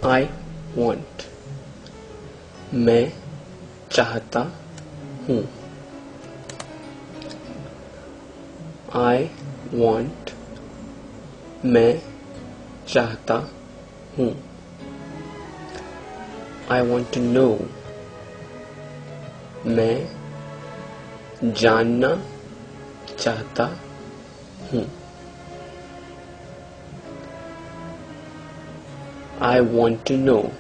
I want. मैं चाहता हूँ. I want. मैं चाहता हूँ. I want to know. मैं जानना चाहता हूँ. I want to know.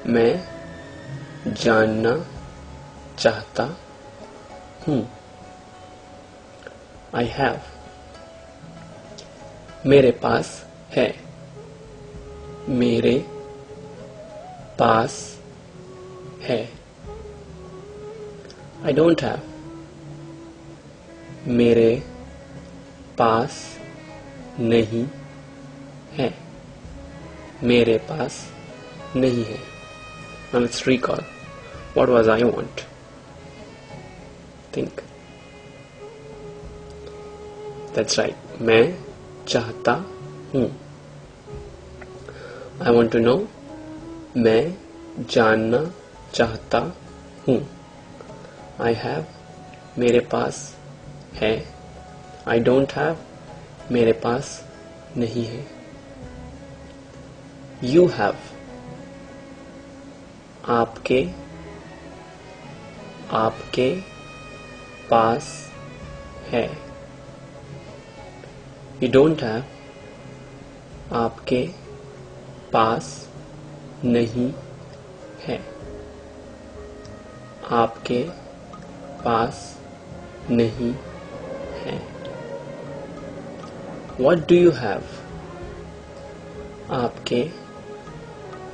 मैं जानना चाहता हूँ. I have. मेरे पास है. मेरे पास है. I don't have. मेरे पास नहीं है. मेरे पास नहीं है. Now let's recall. What was I want? Think. That's right. मैं चाहता हूँ. I want to know. मैं जानना चाहता हूँ. I have. मेरे पास है. I don't have. मेरे पास नहीं है. You have. आपके पास है. You don't have. आपके पास नहीं है. आपके पास नहीं है. What do you have? आपके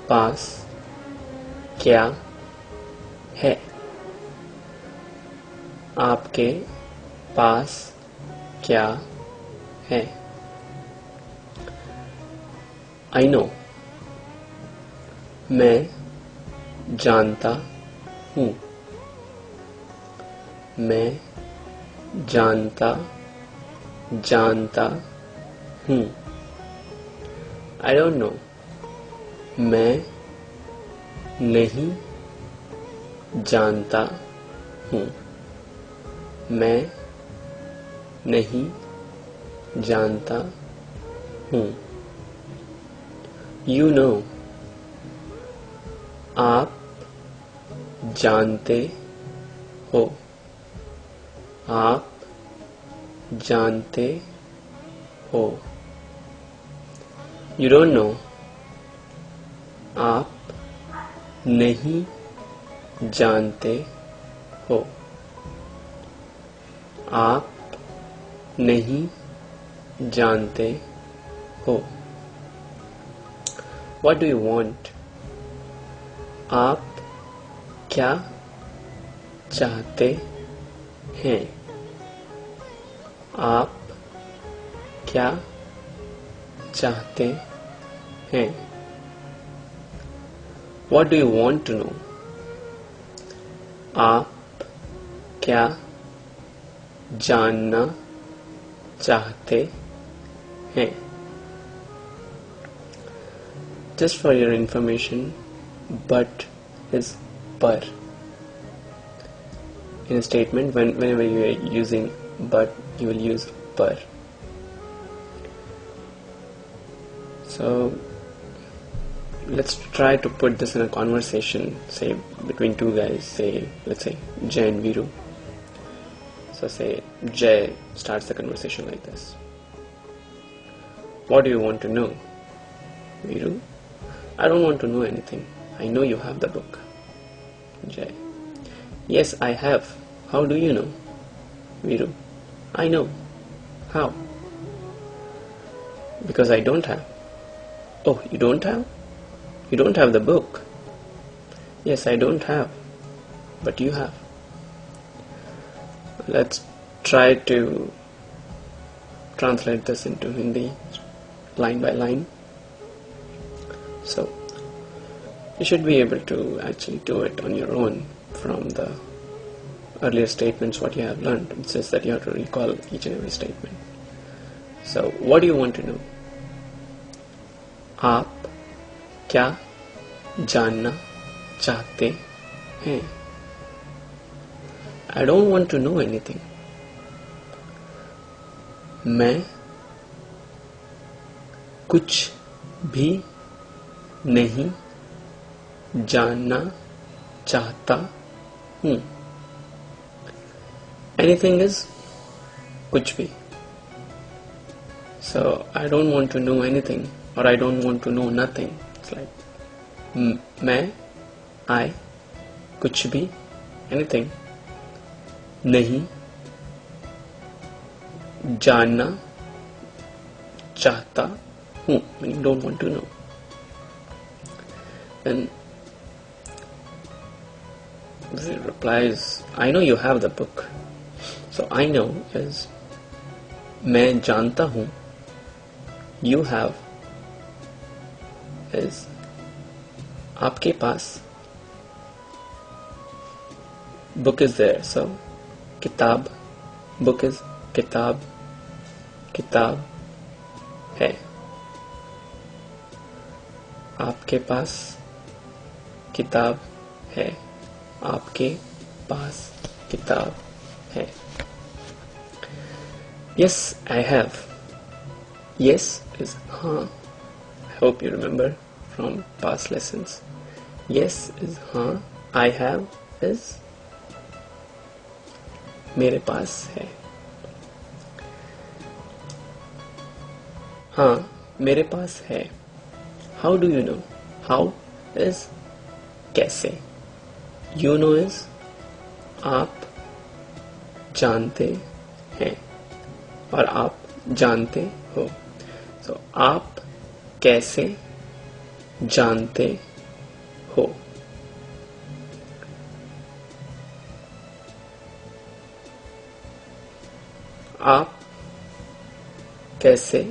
पास क्या है. आपके पास क्या है. I know. मैं जानता हूँ. मैं जानता हूँ. I don't know. मैं नहीं जानता हूँ. मैं नहीं जानता हूँ. You know. आप जानते हो. आप जानते हो. You don't know. आप नहीं जानते हो. आप नहीं जानते हो. What do you want? आप क्या चाहते हैं. आप क्या चाहते हैं. What do you want to know? आप क्या जानना चाहते हैं. Just for your information, but is पर. In a statement, whenever you are using but, you will use पर. So let's try to put this in a conversation, say between two guys, say let's say Jay and Viru. So say Jay starts the conversation like this. What do you want to know? Viru, I don't want to know anything. I know you have the book. Jay, yes, I have. How do you know? Viru, I know. How? Because I don't have. Oh, you don't have? You don't have the book. Yes, I don't have, but you have. Let's try to translate this into Hindi line by line. So you should be able to actually do it on your own from the earlier statements what you have learned. It's just that you have to recall each and every statement. So what do you want to know? आप क्या जानना चाहते हैं? I don't want to know anything. मैं कुछ भी नहीं जानना चाहता हूँ. Anything is कुछ भी. So I don't want to know anything or I don't want to know nothing. It's like मैं I कुछ भी anything नहीं जानना चाहता हूँ. Meaning don't want to know. Then the reply is, I know you have the book. So I know is मैं जानता हूँ. You have is आपके पास. Book is there. So किताब, book is किताब, किताब है. आपके पास किताब है. आपके पास किताब है. Yes, I have. Yes is हाँ. I hope you remember from past lessons. Yes is हाँ. I have is मेरे पास है. हाँ मेरे पास है. How do you know? How is कैसे. You know is आप जानते हैं और आप जानते हो. So आप कैसे जानते हो. आप कैसे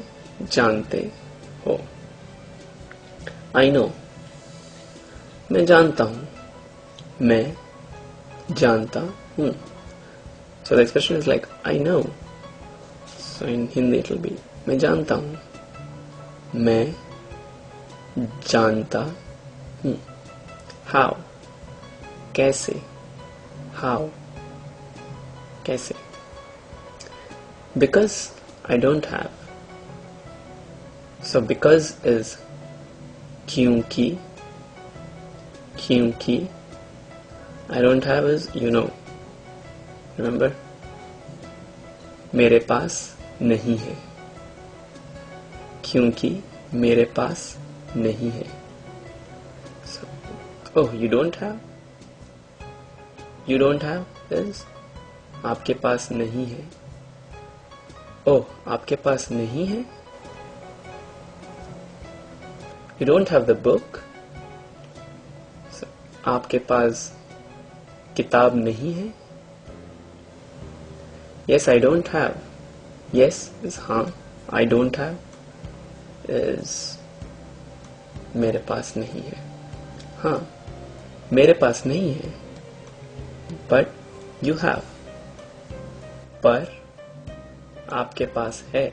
जानते हो. I know मैं जानता हूँ. मैं जानता हूँ. So the expression is like I know. So in Hindi it will be मैं जानता हूँ. मैं जानता हूँ. How कैसे. How कैसे. Because I don't have. So because is क्योंकि. क्योंकि I don't have is you know. Remember? मेरे पास नहीं है. क्योंकि मेरे पास नहीं है. So, oh, you don't have? You don't have is आपके पास नहीं है. Oh, आपके पास नहीं है. You don't have the book. So, आपके पास किताब नहीं है. Yes, I don't have. Yes is हाँ. I don't have is मेरे पास नहीं है. हाँ मेरे पास नहीं है. But you have. पर आपके पास है.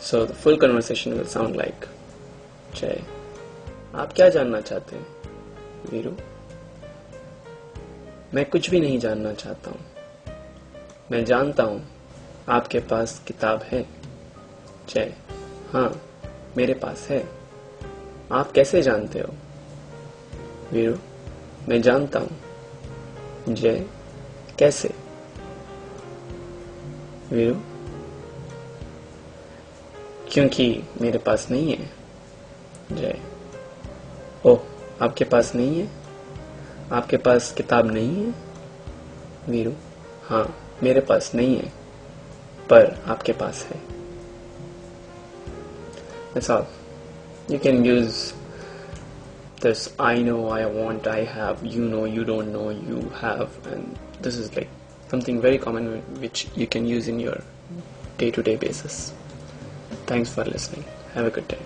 So the full conversation will sound like जय. आप क्या जानना चाहते हैं वीरू. मैं कुछ भी नहीं जानना चाहता हूँ. मैं जानता हूँ आपके पास किताब है. जय हाँ मेरे पास है. आप कैसे जानते हो वीरू. मैं जानता हूँ. जय कैसे. वीरू क्योंकि मेरे पास नहीं है. जय ओह आपके पास नहीं है. आपके पास किताब नहीं है. वीरू हाँ मेरे पास नहीं है पर आपके पास है. That's all. You can use this I know, I want, I have, you know, you don't know, you have, and this is like something very common which you can use in your day-to-day basis. Thanks for listening. Have a good day.